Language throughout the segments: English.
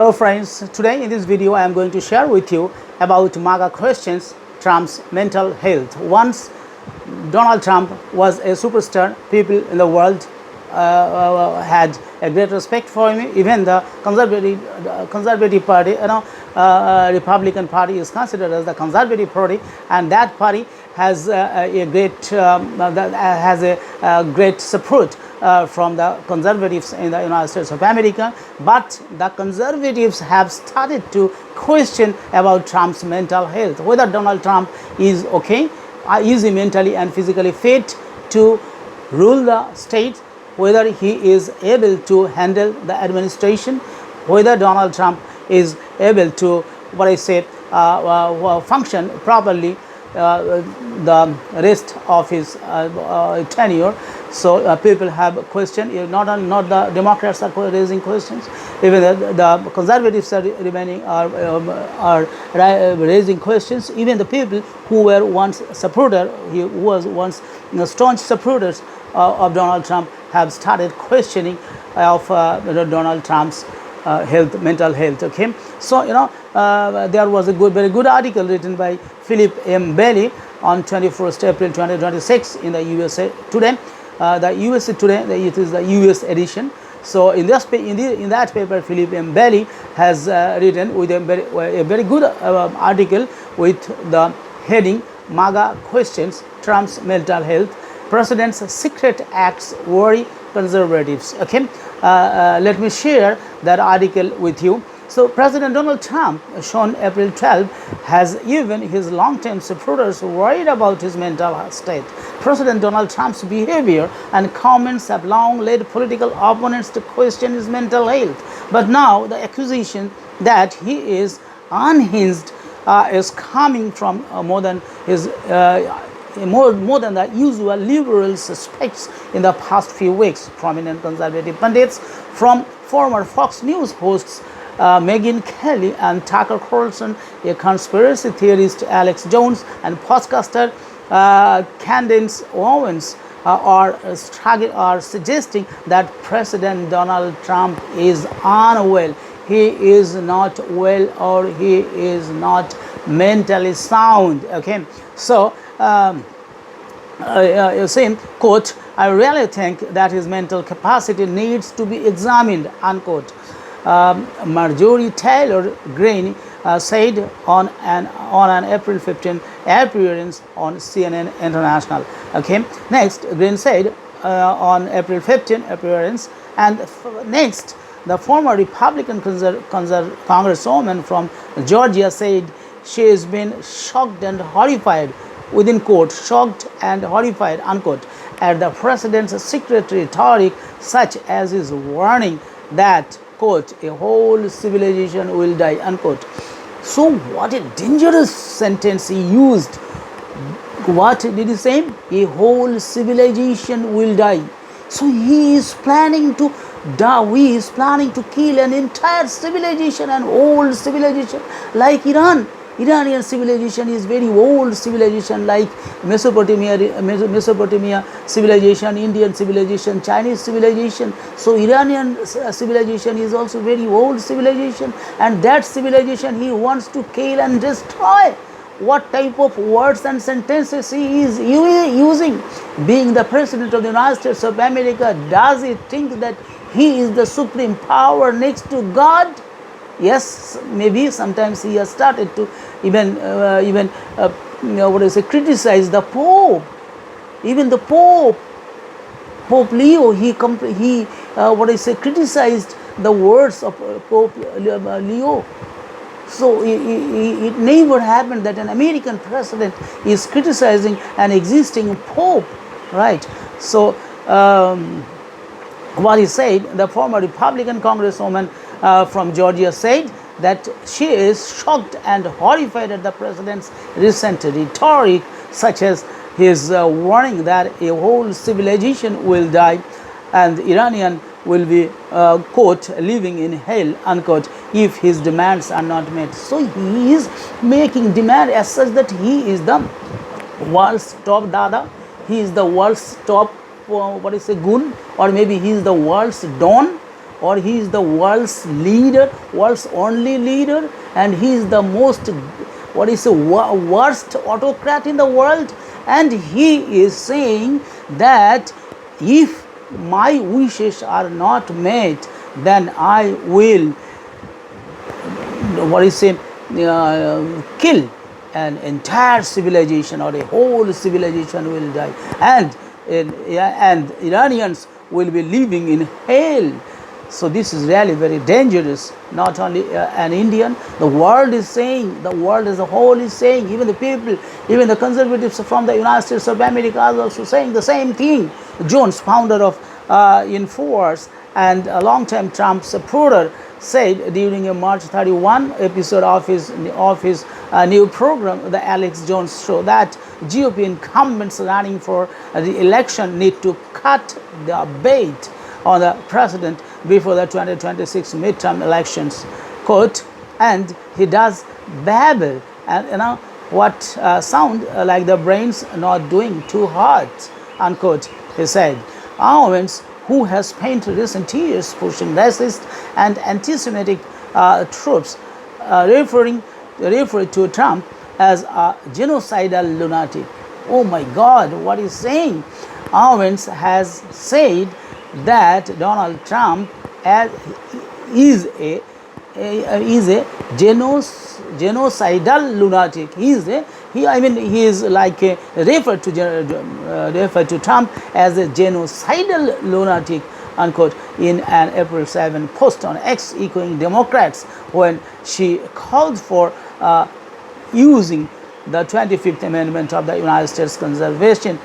Hello friends, today in this video I am going to share with you about MAGA Christians, Trump's mental health. Once Donald Trump was a superstar, people in the world had a great respect for him. Even the conservative party, Republican Party is considered as the conservative party, and that party has a great support from the conservatives in the United States of America. But the conservatives have started to question about Trump's mental health, whether Donald Trump is okay, is he mentally and physically fit to rule the state, whether he is able to handle the administration, whether Donald Trump is able to, function properly the rest of his tenure. So people have questioned. Not the Democrats are raising questions. Even the conservatives are raising questions. Even the people who were once staunch supporters of Donald Trump have started questioning of Donald Trump's mental health. Okay, so there was a very good article written by Philip M. Bailey on 21st April 2026 in the USA Today. The USA Today, it is the US edition. So in that paper, Philip M. Bailey has written with a very good article with the heading "MAGA Questions Trump's Mental Health. President's Secret Acts Worry Conservatives." Okay, let me share that article with you. So President Donald Trump, shown April 12, has even his long-term supporters worried about his mental state. President Donald Trump's behavior and comments have long led political opponents to question his mental health. But now the accusation that he is unhinged is coming from more than the usual liberal suspects in the past few weeks. Prominent conservative pundits, from former Fox News hosts Megyn Kelly and Tucker Carlson, a conspiracy theorist Alex Jones, and podcaster Candace Owens are suggesting that President Donald Trump is unwell. He is not well, or he is not mentally sound. Okay, so saying, quote, "I really think that his mental capacity needs to be examined," unquote. Marjorie Taylor Greene said on an April 15 appearance on CNN International. Okay, next Greene said on April 15 appearance, and next the former Republican congresswoman from Georgia said she has been shocked and horrified, within quote, shocked and horrified, unquote, at the president's secret rhetoric, such as his warning that, quote, "a whole civilization will die," unquote. So what a dangerous sentence he used. What did he say? A whole civilization will die. So he is planning to die. He is planning to kill an entire civilization, an old civilization like Iran. Iranian civilization is very old civilization, like Mesopotamia civilization, Indian civilization, Chinese civilization. So Iranian civilization is also very old civilization, and that civilization he wants to kill and destroy. What type of words and sentences he is using? Being the President of the United States of America, does he think that he is the supreme power next to God? Yes, maybe sometimes he has started to criticize the Pope. Even the Pope Leo, he criticized the words of Pope Leo. So it never happened that an American president is criticizing an existing Pope, right? So what he said, the former Republican congresswoman from Georgia said that she is shocked and horrified at the president's recent rhetoric, such as his warning that a whole civilization will die and Iranian will be, quote, living in hell, unquote, if his demands are not met. So he is making demand as such that he is the world's top dada, he is the world's top goon, or maybe he is the world's don. or he is the world's leader, world's only leader, and he is the most, what is the worst autocrat in the world, and he is saying that if my wishes are not met, then I will, what is it, kill an entire civilization, or a whole civilization will die, and Iranians will be living in hell. So this is really very dangerous. Not only an Indian, the world is saying, the world as a whole is saying, even the people, even the conservatives from the United States of America are also saying the same thing. Jones, founder of InfoWars and a long-time Trump supporter, said during a March 31 episode of his new program, the Alex Jones Show, that GOP incumbents running for the election need to cut the bait on the president before the 2026 midterm elections. Quote, and he does babble, and what sound like the brain's not doing too hard, unquote. He said, Owens, who has spent recent years pushing racist and anti-Semitic tropes, referring to Trump as a genocidal lunatic. Oh my God, what he's saying? Owens has said that Donald Trump is a genocidal lunatic. He is like referred to Trump as a genocidal lunatic, unquote, in an April 7 post on X, echoing Democrats when she called for using the 25th Amendment of the United States Constitution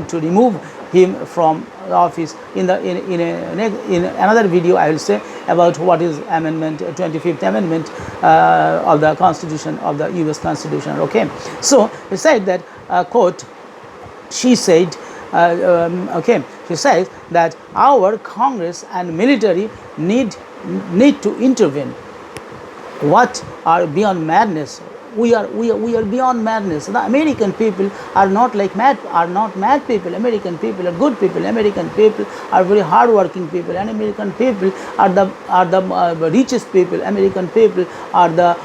to remove him from office. In another video, I will say about what is Amendment 25th Amendment of the Constitution of the U.S. Constitution. Okay, so he said that quote. She said, she says that our Congress and military need to intervene. What are beyond madness? We are beyond madness. The American people are not mad people. American people are good people. American people are very hardworking people, and American people are the richest people. American people are the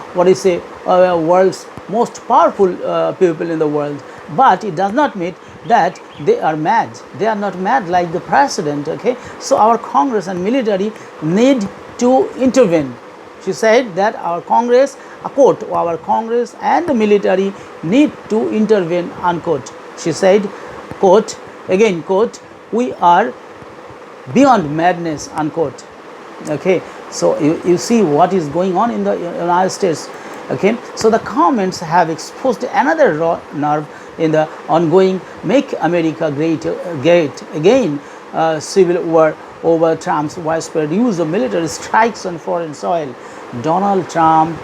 world's most powerful people in the world. But it does not mean that they are mad. They are not mad like the president. Okay, so our Congress and military need to intervene. She said that our Congress, quote, our Congress and the military need to intervene, unquote. She said, quote, again, quote, we are beyond madness, unquote. Okay, so you see what is going on in the United States. Okay, so the comments have exposed another nerve in the ongoing Make America Great Again civil war over Trump's widespread use of military strikes on foreign soil. Donald Trump,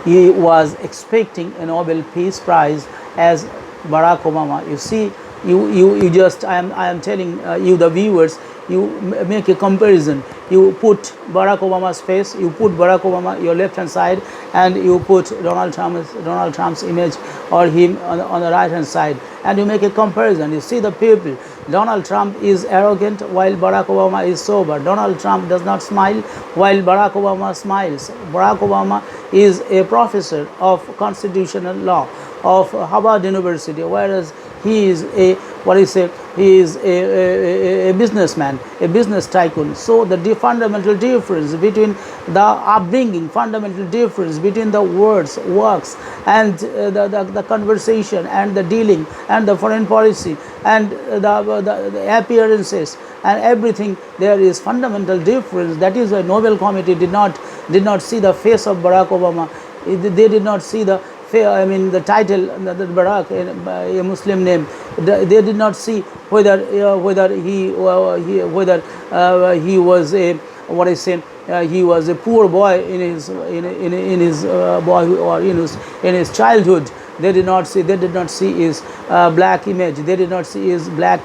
he was expecting a Nobel Peace Prize as Barack Obama. You see, you just, I am telling you, the viewers, you make a comparison. You put Barack Obama's face, you put Barack Obama your left hand side, and you put Donald Trump's image or him on the right hand side, and you make a comparison. You see the people. Donald Trump is arrogant while Barack Obama is sober. Donald Trump does not smile while Barack Obama smiles. Barack Obama is a professor of constitutional law of Harvard University, whereas he is a businessman, a business tycoon. So the fundamental difference between the upbringing, fundamental difference between the works, and the conversation and the dealing and the foreign policy and the appearances and everything, there is fundamental difference. That is why Nobel Committee did not see the face of Barack Obama. They did not see the title, the Barack, a Muslim name. They did not see whether he was a he was a poor boy in his boyhood or in his childhood. They did not see his black image. They did not see his black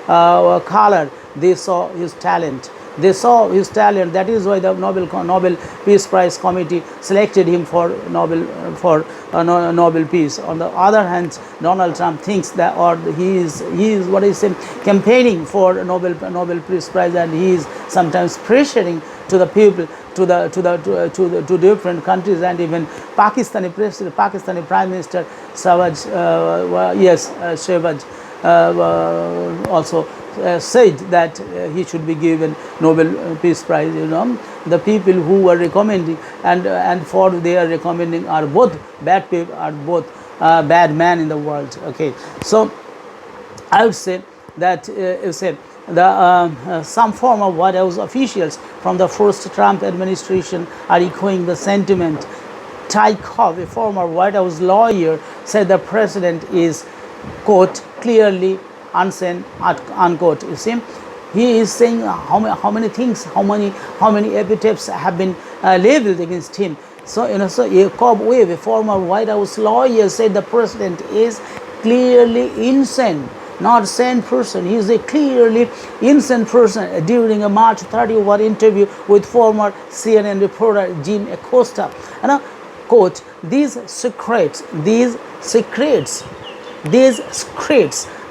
color. They saw his talent. They saw his talent. That is why the Nobel Peace Prize Committee selected him for Nobel Peace. On the other hand, Donald Trump thinks that, or he is what is campaigning for Nobel Peace Prize, and he is sometimes pressuring to the people, to different countries, and even Pakistani Prime Minister Shehbaz also said that he should be given Nobel Peace Prize. The people who were recommending and for they are recommending are both bad people, are both bad men in the world. Okay, so I would say that some form of White House officials from the first Trump administration are echoing the sentiment. Ty Cobb, a former White House lawyer, said the president is, quote, clearly insane, unquote. You see, he is saying how many things, how many epithets have been labeled against him. So Cobb Wave, a former White House lawyer, said the president is clearly insane, not sane person. He is a clearly insane person during a March 31 interview with former CNN reporter Jim Acosta. And quote, these secrets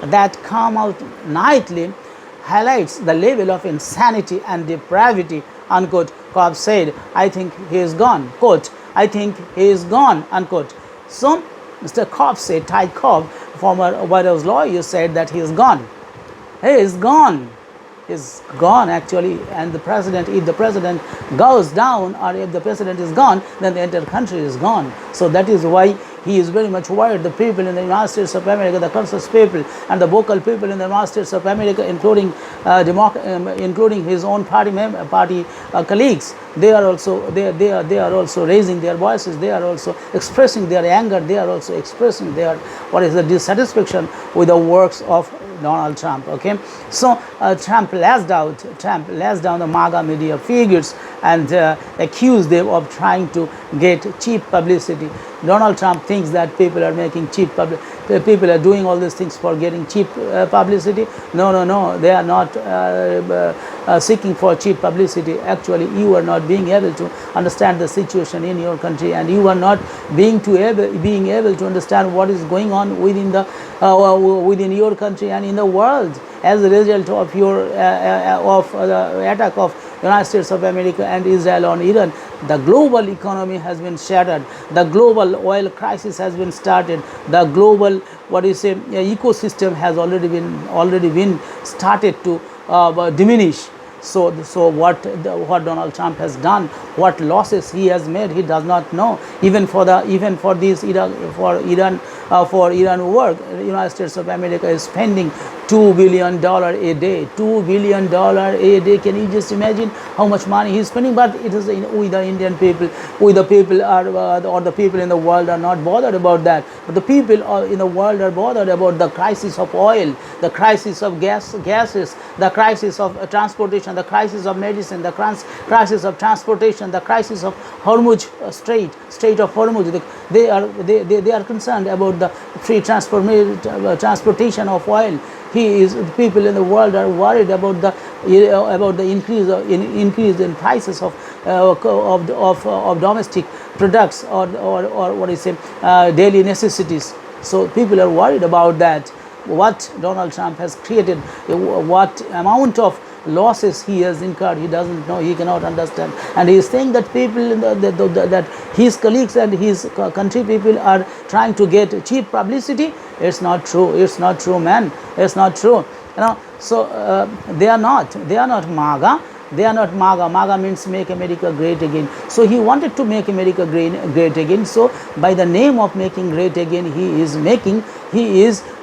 that come out nightly highlights the level of insanity and depravity, unquote. Cobb said, I think he is gone, quote, I think he is gone, unquote. So Mr. Cobb said, Ty Cobb, former White House lawyer, said that he is gone. He is gone. Is gone actually, and the president, if the president goes down, or if the president is gone, then the entire country is gone. So that is why he is very much worried. The people in the United States of America, the conscious people and the vocal people in the United States of America, including his own party colleagues, they are also raising their voices. They are also expressing their anger. They are also expressing their the dissatisfaction with the works of Donald Trump. Okay, so Trump lashed down the MAGA media figures and accused them of trying to get cheap publicity. Donald Trump thinks that people are making people are doing all these things for getting cheap publicity. No, they are not seeking for cheap publicity. Actually, you are not being able to understand the situation in your country, and you are not being able to understand what is going on within your country and in the world as a result of the attack of United States of America and Israel on Iran. The global economy has been shattered. The global oil crisis has been started. The global ecosystem has already been started to diminish. So what Donald Trump has done, what losses he has made, he does not know. Even for Iran work, the United States of America is spending $2 billion a day. $2 billion a day. Can you just imagine how much money he is spending? But it is with the Indian people, or the people in the world are not bothered about that. But the people in the world are bothered about the crisis of oil, the crisis of gases, the crisis of transportation, the crisis of medicine, the crisis of transportation, the crisis of Hormuz Strait of Hormuz. They are concerned about the free transportation of oil. People in the world are worried about the increase in prices of domestic products or daily necessities. So people are worried about that. What Donald Trump has created, what amount of losses he has incurred, he doesn't know, he cannot understand, and he is saying that people that his colleagues and his country people are trying to get cheap publicity. It's not true. It's not true, man. It's not true. So they are not MAGA. They are not MAGA. MAGA means make America great again. So he wanted to make America great again. So by the name of making great again, he is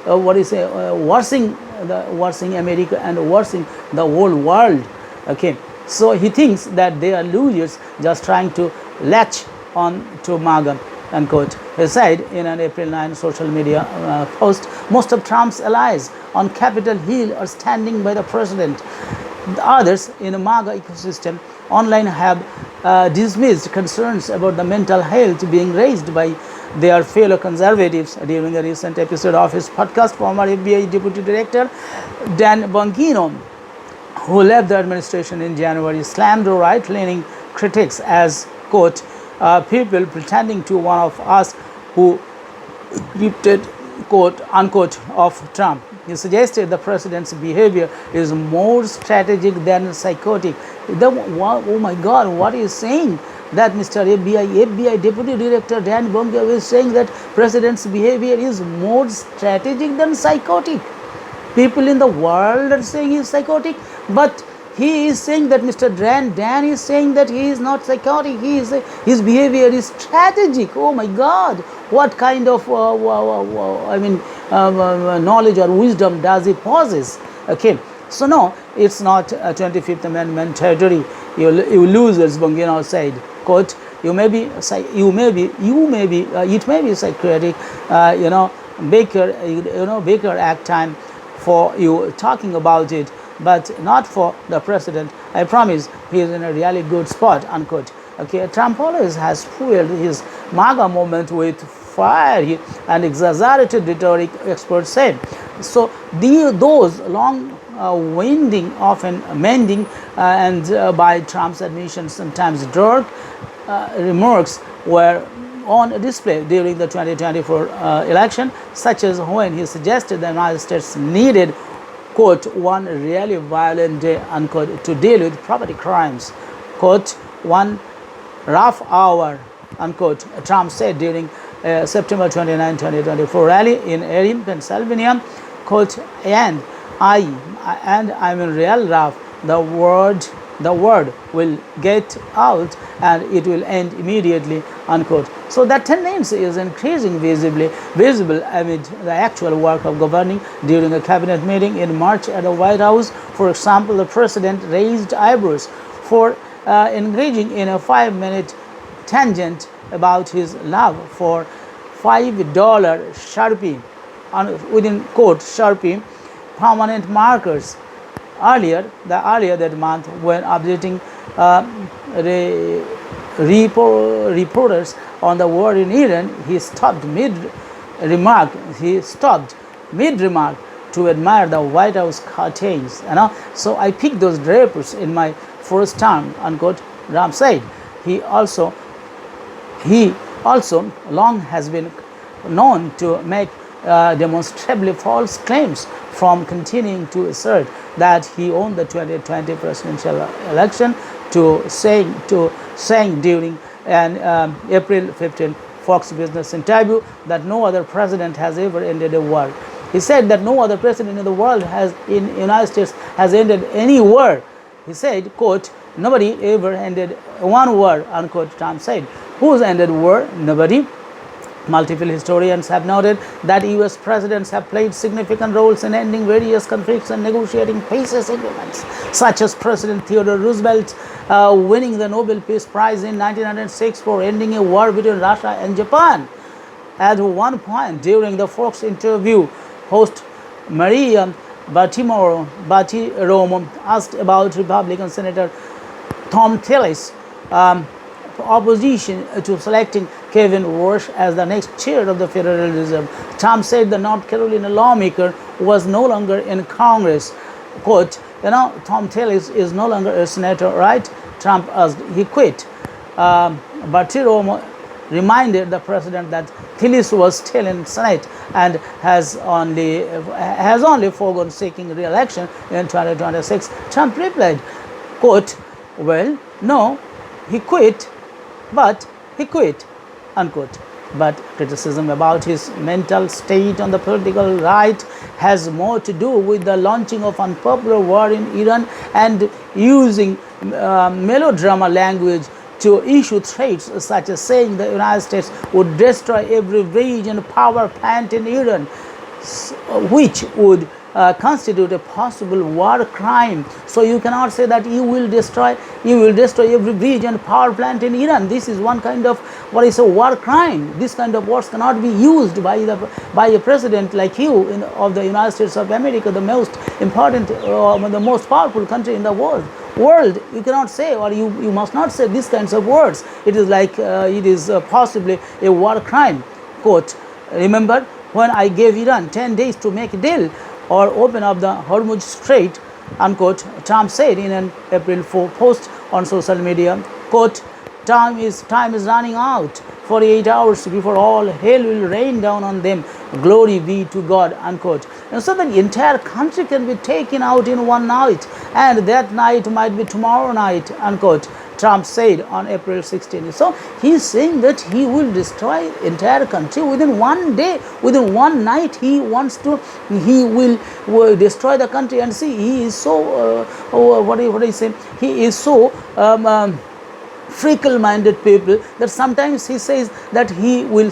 worsening America and worsening the whole world. Okay, so he thinks that they are losers just trying to latch on to MAGA, unquote. He said in an April 9 social media post, most of Trump's allies on Capitol Hill are standing by the president. The others in the MAGA ecosystem online have dismissed concerns about the mental health being raised by their fellow conservatives. During a recent episode of his podcast, former FBI Deputy Director Dan Bongino who left the administration in January, slammed right-leaning critics as, quote, people pretending to one of us who repeated, quote, unquote, of Trump. He suggested the president's behavior is more strategic than psychotic. Oh my God, what is saying? That Mr. FBI Deputy Director Dan Bongio is saying that president's behavior is more strategic than psychotic. People in the world are saying he is psychotic, but he is saying that Mr. Dan is saying that he is not psychotic. His behavior is strategic. Oh my God! What kind of knowledge or wisdom does he possess? Okay, so no, it's not a 25th Amendment territory. You losers, Bongino said. Quote: it may be psychotic. Baker Act time for you talking about it, but not for the president. I promise he is in a really good spot, unquote. Okay, Trump always has fueled his MAGA movement with fire and exaggerated rhetoric, experts say. So those long winding, often amending, and by Trump's admission sometimes dark remarks were on display during the 2024 election, such as when he suggested the United States needed, quote, one really violent day, unquote, to deal with property crimes, quote, one rough hour, unquote, Trump said during September 29, 2024 rally in Erie, Pennsylvania, quote, and I'm in real rough. The word will get out and it will end immediately, unquote. So that tendency is increasing visible amid the actual work of governing. During a cabinet meeting in March at the White House, for example, the president raised eyebrows for engaging in a 5-minute tangent about his love for $5 Sharpie, within quote, Sharpie permanent markers. Earlier that month, when updating reporters on the war in Iran, he stopped mid-remark to admire the White House curtains. So I picked those drapers in my first term, unquote, Trump said. He also long has been known to make demonstrably false claims, from continuing to assert that he won the 2020 presidential election to saying during an April 15 Fox Business interview that no other president has ever ended a war. He said that no other president in the world in United States has ended any war. He said, quote, nobody ever ended one war, unquote, Trump said. Who's ended war? Nobody. Multiple historians have noted that U.S. presidents have played significant roles in ending various conflicts and negotiating peace agreements, such as President Theodore Roosevelt winning the Nobel Peace Prize in 1906 for ending a war between Russia and Japan. At one point during the Fox interview, host Maria Bartiromo asked about Republican Senator Tom Tillis' opposition to selecting Kevin Warsh as the next chair of the Federal Reserve. Trump said the North Carolina lawmaker was no longer in Congress. Quote, Tom Tillis is no longer a senator, right? Trump asked. He quit. Bartiromo reminded the president that Tillis was still in Senate and has only foregone seeking re-election in 2026. Trump replied, quote, well, no, he quit, but he quit, unquote. But criticism about his mental state on the political right has more to do with the launching of unpopular war in Iran and using melodrama language to issue threats, such as saying the United States would destroy every bridge and power plant in Iran, which would constitute a possible war crime. So you cannot say that you will destroy every bridge and power plant in Iran. This is one kind of what is a war crime. This kind of words cannot be used by a president like you of the United States of America, the most important, the most powerful country in the world. You cannot say, or you must not say these kinds of words. It is like it is possibly a war crime. Quote, remember when I gave Iran 10 days to make a deal or open up the Hormuz Strait, unquote, Trump said in an April 4 post on social media, quote, time is running out. 48 hours before all hell will rain down on them. Glory be to God, unquote. And so the entire country can be taken out in one night, and that night might be tomorrow night, unquote, Trump said on April 16. So he's saying that he will destroy entire country within one day, within one night. He will destroy the country. And see, he is so what do you say? He is so fickle-minded people that sometimes he says that he will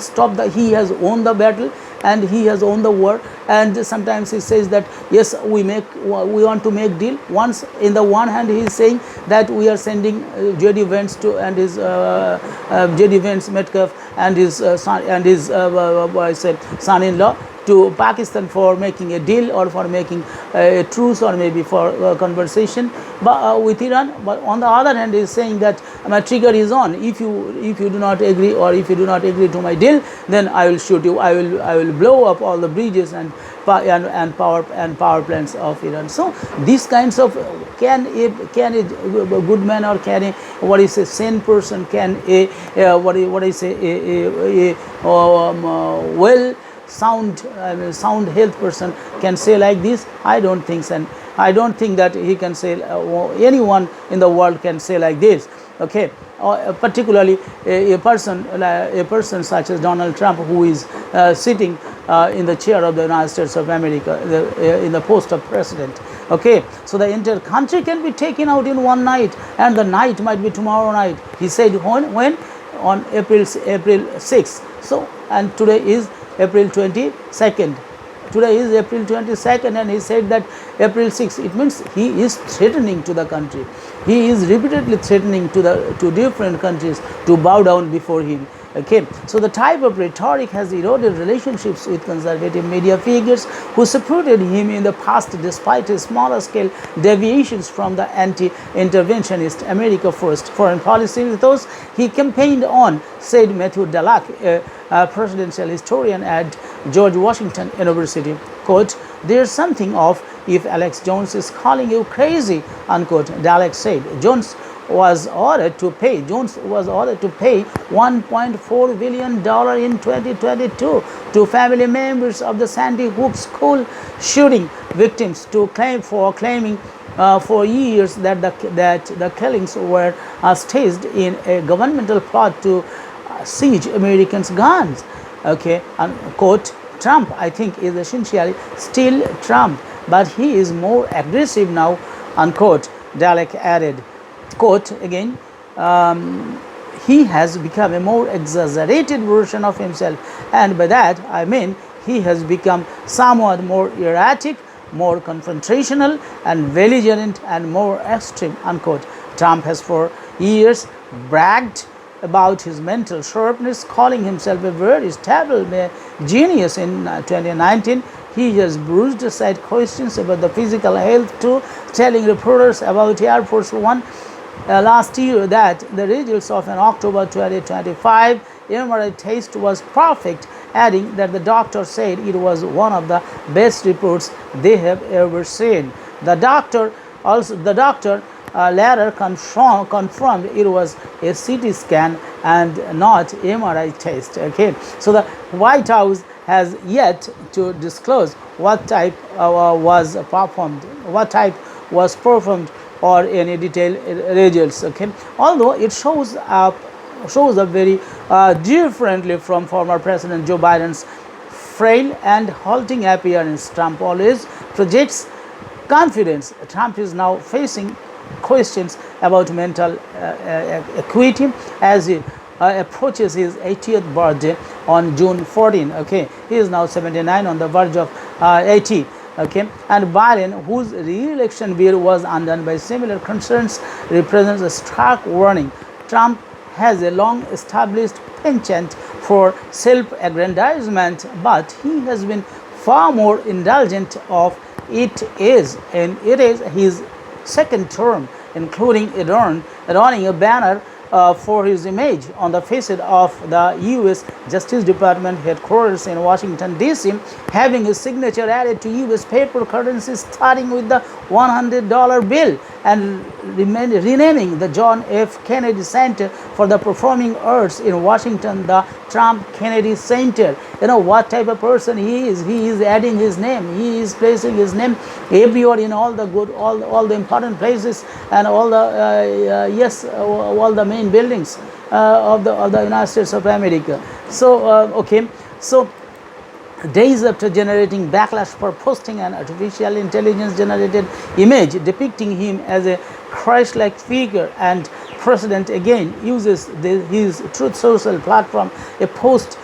he has won the battle and he has won the war, and sometimes he says that yes, we want to make deal. Once in the one hand he is saying that we are sending J.D. Vance J.D. Vance Metcalf and his son-in-law to Pakistan for making a deal or for making a truce or maybe for conversation with Iran. But on the other hand, he is saying that my trigger is on. If you do not agree, or if you do not agree to my deal, then I will shoot you. I will blow up all the bridges and power plants of Iran. So these kinds of can a good man, or can a sane person, can a well sound health person can say like this? I don't think so. And I don't think that he can say, anyone in the world can say like this. Okay, particularly a person such as Donald Trump, who is sitting in the chair of the United States of America, in the post of president. Okay, so the entire country can be taken out in one night, and the night might be tomorrow night. He said when on April 6th. So, and today is April 22nd. Today is April 22nd, and he said that April 6th. It means he is threatening to the country. He is repeatedly threatening to different countries to bow down before him. Okay, so the type of rhetoric has eroded relationships with conservative media figures who supported him in the past, despite his smaller scale deviations from the anti-interventionist America First foreign policy ethos he campaigned on, said Matthew Dallach, a presidential historian at George Washington University. Quote, there's something off if Alex Jones is calling you crazy, unquote, Dallach said. Jones was ordered to pay $1.4 billion in 2022 to family members of the Sandy Hook school shooting victims to claiming for years that the killings were staged in a governmental plot to siege Americans' guns. Okay, and quote, Trump, I think, is essentially still Trump, but he is more aggressive now, unquote, Dallach added. Quote again, he has become a more exaggerated version of himself, and by that I mean he has become somewhat more erratic, more confrontational and belligerent and more extreme, unquote. Trump has for years bragged about his mental sharpness, calling himself a very stable genius. In 2019, he has brushed aside questions about the physical health too, telling reporters about Air Force One last year that the results of an October 2025 MRI test was perfect, adding that the doctor said it was one of the best reports they have ever seen. The doctor later confirmed it was a CT scan and not MRI test. Okay, so the White House has yet to disclose what type was performed or any detailed results. Okay, although it shows up very differently from former President Joe Biden's frail and halting appearance. Trump always projects confidence. Trump is now facing questions about mental acuity as he approaches his 80th birthday on June 14. Okay, he is now 79, on the verge of 80. Okay, and Biden, whose re-election bid was undone by similar concerns, represents a stark warning. Trump has a long-established penchant for self-aggrandizement, but he has been far more indulgent of it is his second term, including adorning a banner for his image on the facade of the U.S. Justice Department headquarters in Washington, D.C., having his signature added to U.S. paper currency starting with the $100 bill and renaming the John F. Kennedy Center for the Performing Arts in Washington the Trump Kennedy Center. You know what type of person he is. He is adding his name. He is placing his name everywhere in all the good, all the important places and all the all the main buildings of the United States of America. So so days after generating backlash for posting an artificial intelligence generated image depicting him as a Christ-like figure, and president again uses his Truth Social platform a post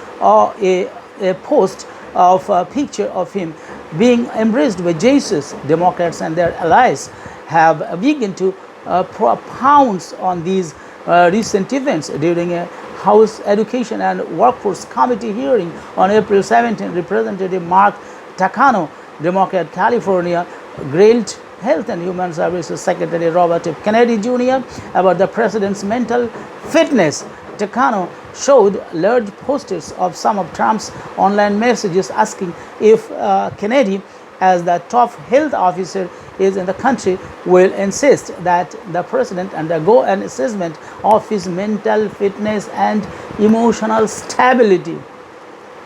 of a picture of him being embraced by Jesus. Democrats and their allies have begun to pounce on these recent events. During a House Education and Workforce Committee hearing on April 17, Representative Mark Takano, Democrat, California, grilled Health and Human Services Secretary Robert F. Kennedy Jr. about the president's mental fitness. Takano showed large posters of some of Trump's online messages asking if Kennedy, as the top health officer is in the country, will insist that the president undergo an assessment of his mental fitness and emotional stability.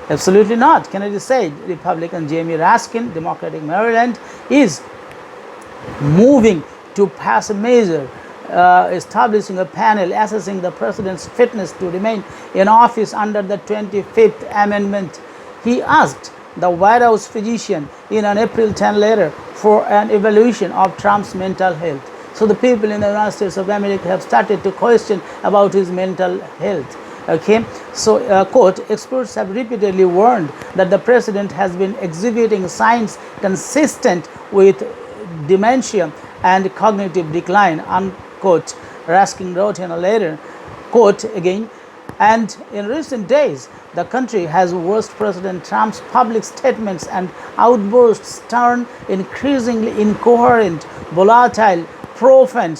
Absolutely not, Kennedy said. Republican Jamie Raskin, Democratic Maryland, is moving to pass a measure establishing a panel assessing the president's fitness to remain in office under the 25th Amendment. He asked the White House physician in an April 10 letter for an evaluation of Trump's mental health. So the people in the United States of America have started to question about his mental health. Okay, so quote, experts have repeatedly warned that the president has been exhibiting signs consistent with dementia and cognitive decline, unquote, Raskin wrote in a letter, quote again, and in recent days, the country has watched President Trump's public statements and outbursts turn increasingly incoherent, volatile, profane,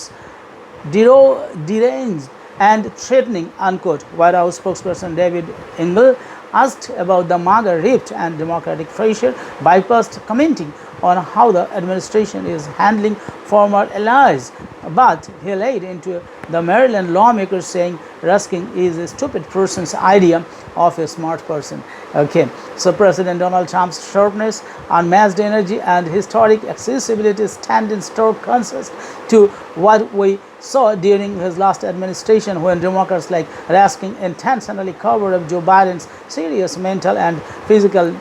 deranged, and threatening, unquote. White House spokesperson David Engel, asked about the MAGA rift and Democratic pressure, bypassed commenting on how the administration is handling former allies, but he laid into the Maryland lawmakers saying Raskin is a stupid person's idea of a smart person. Okay, so President Donald Trump's sharpness, unmatched energy, and historic accessibility stand in stark contrast to what we saw during his last administration, when Democrats like Raskin intentionally covered up Joe Biden's serious mental and physical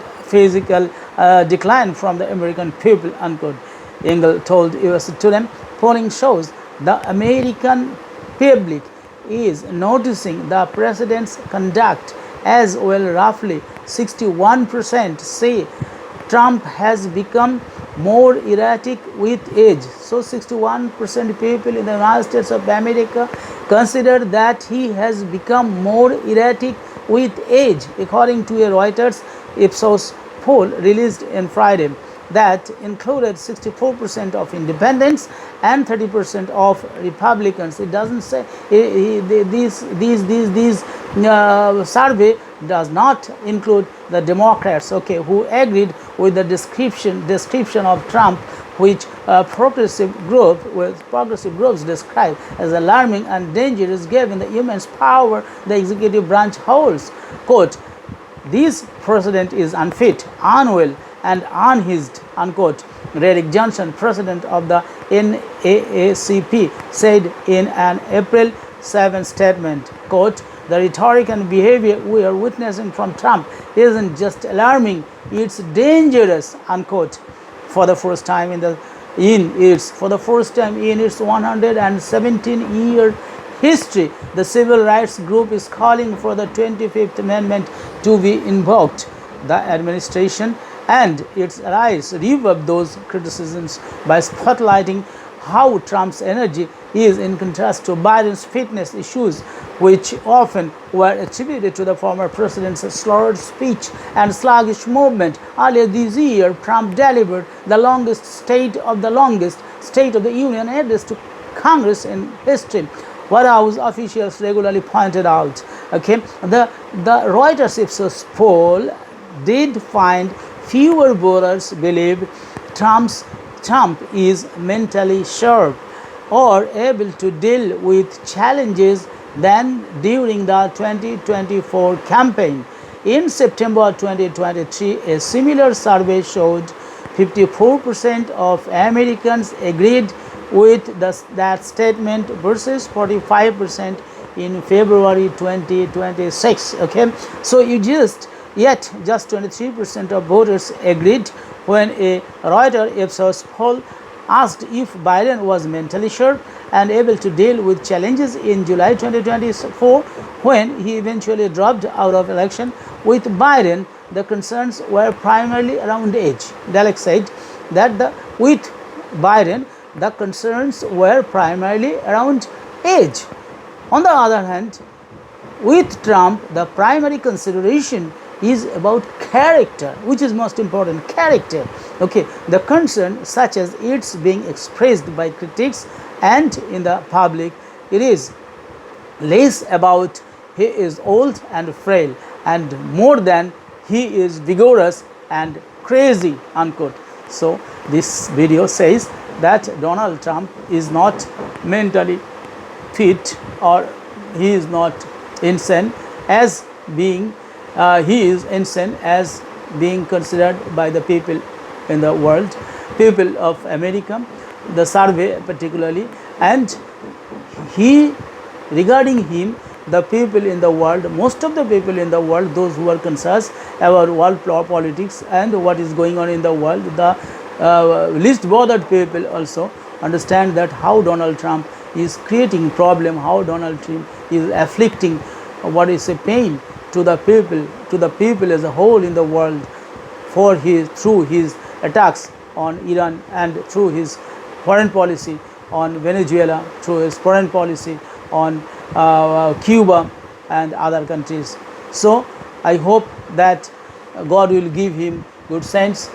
decline from the American people, unquote. Engel told US Today, polling shows the American public is noticing the president's conduct as well. Roughly 61% say Trump has become more erratic with age. So 61% people in the United States of America consider that he has become more erratic with age, according to a Reuters Ipsos poll released on Friday that included 64% of independents and 30% of Republicans. It doesn't say these survey does not include the Democrats, okay, who agreed with the description of Trump, which progressive groups describe as alarming and dangerous, given the immense power the executive branch holds. Quote, "This president is unfit, unwell, and unhinged," unquote. Derek Johnson, president of the NAACP, said in an April 7 statement, quote, "The rhetoric and behavior we are witnessing from Trump isn't just alarming, it's dangerous," unquote. For the first time in its 117-year history, the civil rights group is calling for the 25th Amendment to be invoked. The administration and its allies reverb those criticisms by spotlighting how Trump's energy is in contrast to Biden's fitness issues, which often were attributed to the former president's slurred speech and sluggish movement. Earlier this year, Trump delivered the longest State of the Union address to Congress in history, White House officials regularly pointed out. Okay, the Reuters Ipsos poll did find fewer voters believe Trump is mentally sharp or able to deal with challenges than during the 2024 campaign. In September 2023, a similar survey showed 54% of Americans agreed with that statement versus 45% in February 2026. Okay, so yet just 23% of voters agreed when a Reuters Ipsos poll asked if Biden was mentally sharp and able to deal with challenges in July 2024 when he eventually dropped out of election. With Biden, the concerns were primarily around age. Dalek said that with Biden, the concerns were primarily around age. On the other hand, with Trump, the primary consideration is about character, which is most important, character. Okay, the concern, such as it's being expressed by critics and in the public, it is less about he is old and frail and more than he is vigorous and crazy, unquote. So this video says that Donald Trump is not mentally fit, or he is not insane as being he is insane as being considered by the people in the world, people of America, the survey particularly, and he, regarding him, the people in the world, most of the people in the world, those who are concerned about world politics and what is going on in the world, the least bothered people also understand that how Donald Trump is creating problem, how Donald Trump is afflicting what is a pain to the people as a whole in the world through his attacks on Iran and through his foreign policy on Venezuela, through his foreign policy on Cuba and other countries. So I hope that God will give him good sense